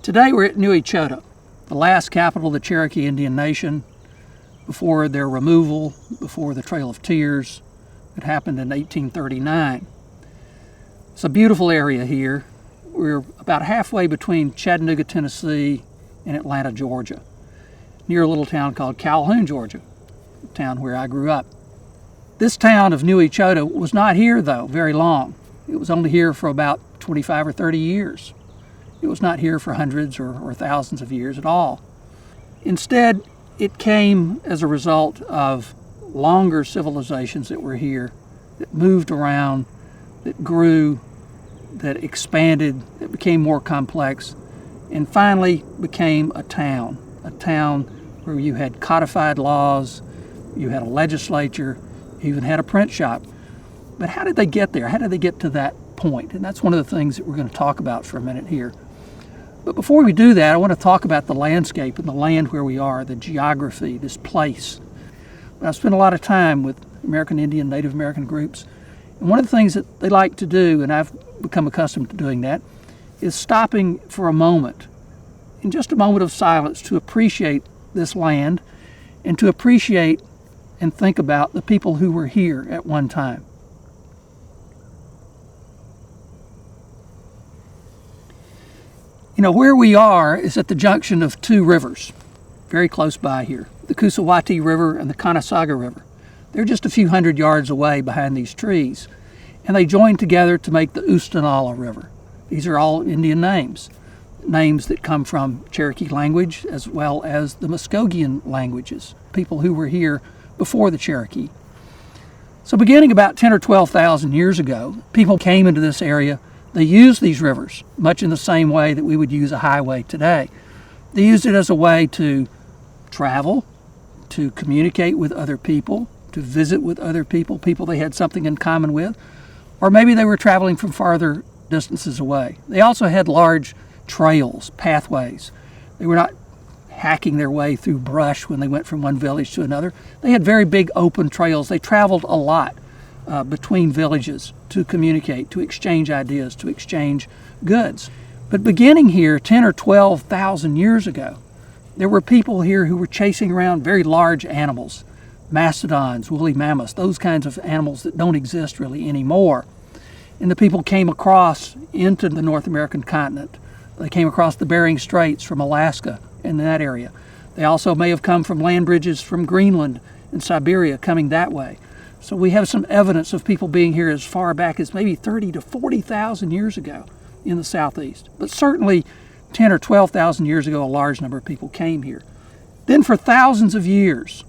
Today we're at New Echota, the last capital of the Cherokee Indian Nation before their removal, before the Trail of Tears that happened in 1839. It's a beautiful area here. We're about halfway between Chattanooga, Tennessee and Atlanta, Georgia, near a little town called Calhoun, Georgia, the town where I grew up. This town of New Echota was not here, though, very long. It was only here for about 25 or 30 years. It was not here for hundreds or thousands of years at all. Instead, it came as a result of longer civilizations that were here, that moved around, that grew, that expanded, that became more complex, and finally became a town where you had codified laws, you had a legislature, you even had a print shop. But how did they get there? How did they get to that point? And that's one of the things that we're going to talk about for a minute here. But before we do that, I want to talk about the landscape and the land where we are, the geography, this place. I've spent a lot of time with American Indian, Native American groups, and one of the things that they like to do, and I've become accustomed to doing that, is stopping for a moment, in just a moment of silence, to appreciate this land and to appreciate and think about the people who were here at one time. You know, where we are is at the junction of two rivers, very close by here, the Coosawattee River and the Coosawattee River. They're just a few hundred yards away behind these trees, and they join together to make the Oostanala River. These are all Indian names that come from Cherokee language as well as the Muscogean languages, people who were here before the Cherokee. So beginning about 10 or 12,000 years ago, people came into this area. They used these rivers much in the same way that we would use a highway today. They used it as a way to travel, to communicate with other people, to visit with other people they had something in common with, or maybe they were traveling from farther distances away. They also had large trails, pathways. They were not hacking their way through brush when they went from one village to another. They had very big open trails. They traveled a lot between villages to communicate, to exchange ideas, to exchange goods. But beginning here 10 or 12,000 years ago, there were people here who were chasing around very large animals, mastodons, woolly mammoths, those kinds of animals that don't exist really anymore. And the people came across into the North American continent. They came across the Bering Straits from Alaska and that area. They also may have come from land bridges from Greenland and Siberia coming that way. So we have some evidence of people being here as far back as maybe 30 to 40,000 years ago in the southeast. But certainly 10 or 12,000 years ago, a large number of people came here. Then for thousands of years,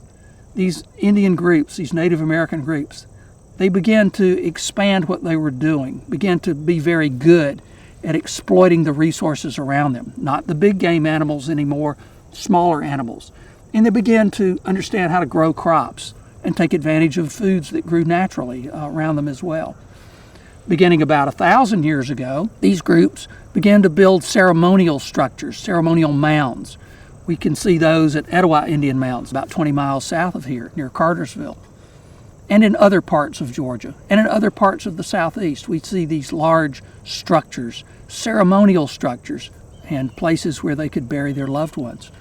these Indian groups, these Native American groups, they began to expand what they were doing, began to be very good at exploiting the resources around them, not the big game animals anymore, smaller animals. And they began to understand how to grow crops and take advantage of foods that grew naturally around them as well. Beginning about 1,000 years ago, these groups began to build ceremonial structures, ceremonial mounds. We can see those at Etowah Indian Mounds, about 20 miles south of here, near Cartersville. And in other parts of Georgia, and in other parts of the southeast, we see these large structures, ceremonial structures, and places where they could bury their loved ones.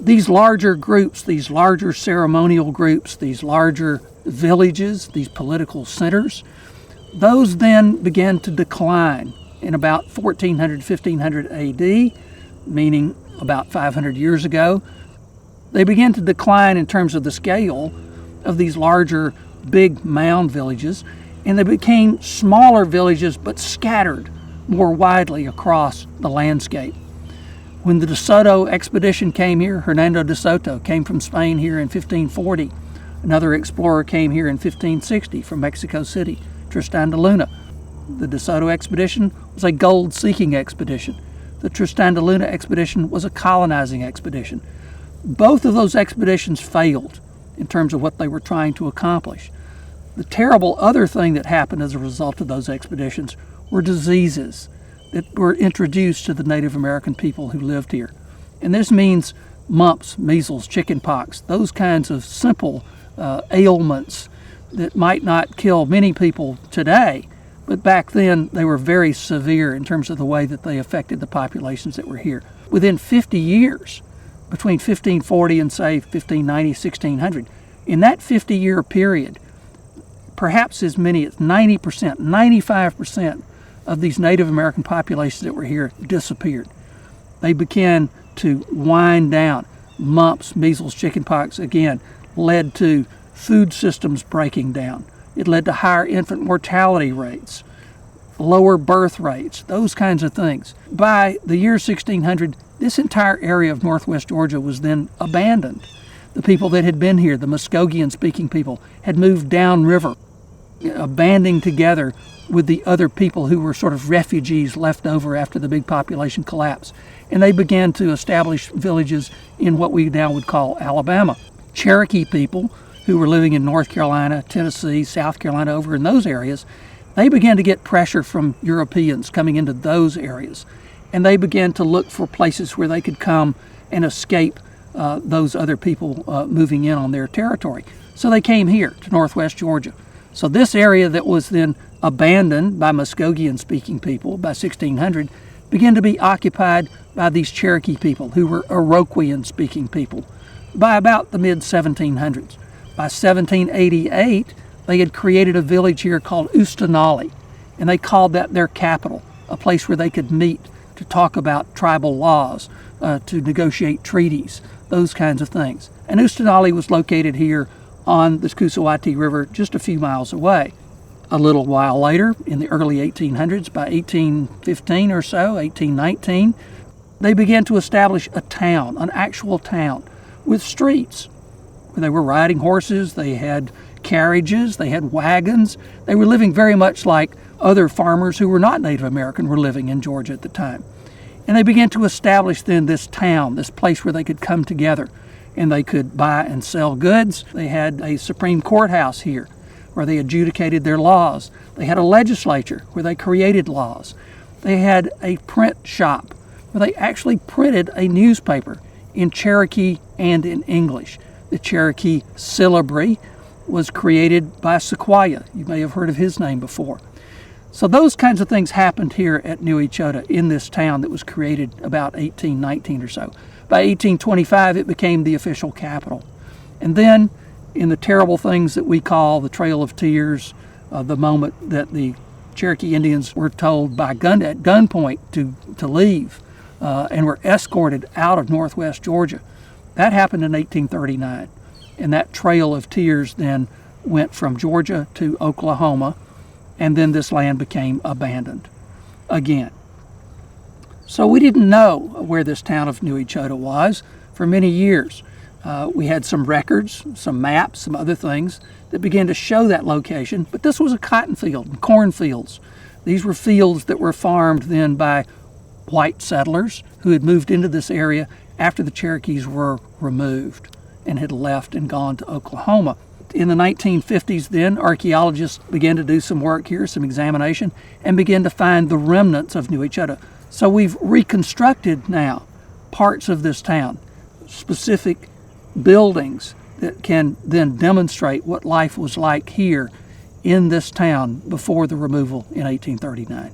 These larger groups, these larger ceremonial groups, these larger villages, these political centers, those then began to decline in about 1400, 1500 AD, meaning about 500 years ago. They began to decline in terms of the scale of these larger, big mound villages, and they became smaller villages but scattered more widely across the landscape. When the De Soto expedition came here, Hernando de Soto came from Spain here in 1540. Another explorer came here in 1560 from Mexico City, Tristan de Luna. The De Soto expedition was a gold-seeking expedition. The Tristan de Luna expedition was a colonizing expedition. Both of those expeditions failed in terms of what they were trying to accomplish. The terrible other thing that happened as a result of those expeditions were diseases that were introduced to the Native American people who lived here. And this means mumps, measles, chickenpox, those kinds of simple ailments that might not kill many people today, But back then, they were very severe in terms of the way that they affected the populations that were here. Within 50 years, between 1540 and say 1590, 1600, in that 50-year period, perhaps as many as 90%, 95% of these Native American populations that were here disappeared. They began to wind down. Mumps, measles, chickenpox, again, led to food systems breaking down. It led to higher infant mortality rates, lower birth rates, those kinds of things. By the year 1600, this entire area of northwest Georgia was then abandoned. The people that had been here, the Muscogean-speaking people, had moved downriver, banding together with the other people who were sort of refugees left over after the big population collapse. And they began to establish villages in what we now would call Alabama. Cherokee people who were living in North Carolina, Tennessee, South Carolina, over in those areas, they began to get pressure from Europeans coming into those areas. And they began to look for places where they could come and escape those other people moving in on their territory. So they came here to northwest Georgia. So this area that was then abandoned by Muscogean-speaking people by 1600 began to be occupied by these Cherokee people who were Iroquoian-speaking people by about the mid-1700s. By 1788, they had created a village here called Oostanolly, and they called that their capital, a place where they could meet to talk about tribal laws, to negotiate treaties, those kinds of things. And Oostanolly was located here on the Coosawattee River just a few miles away. A little while later, in the early 1800s, by 1815 or so, 1819, they began to establish a town, an actual town, with streets. They were riding horses, they had carriages, they had wagons. They were living very much like other farmers who were not Native American were living in Georgia at the time. And they began to establish then this town, this place where they could come together and they could buy and sell goods. They had a Supreme Courthouse here where they adjudicated their laws. They had a legislature where they created laws. They had a print shop where they actually printed a newspaper in Cherokee and in English. The Cherokee syllabary was created by Sequoyah. You may have heard of his name before. So those kinds of things happened here at New Echota in this town that was created about 1819 or so. By 1825, it became the official capital. And then, in the terrible things that we call the Trail of Tears, the moment that the Cherokee Indians were told by at gunpoint to leave and were escorted out of northwest Georgia, that happened in 1839. And that Trail of Tears then went from Georgia to Oklahoma, and then this land became abandoned again. So we didn't know where this town of New Echota was for many years. We had some records, some maps, some other things that began to show that location, but this was a cotton field and cornfields. These were fields that were farmed then by white settlers who had moved into this area after the Cherokees were removed and had left and gone to Oklahoma. In the 1950s then, archaeologists began to do some work here, some examination, and began to find the remnants of New Echota. So we've reconstructed now parts of this town, specific buildings that can then demonstrate what life was like here in this town before the removal in 1839.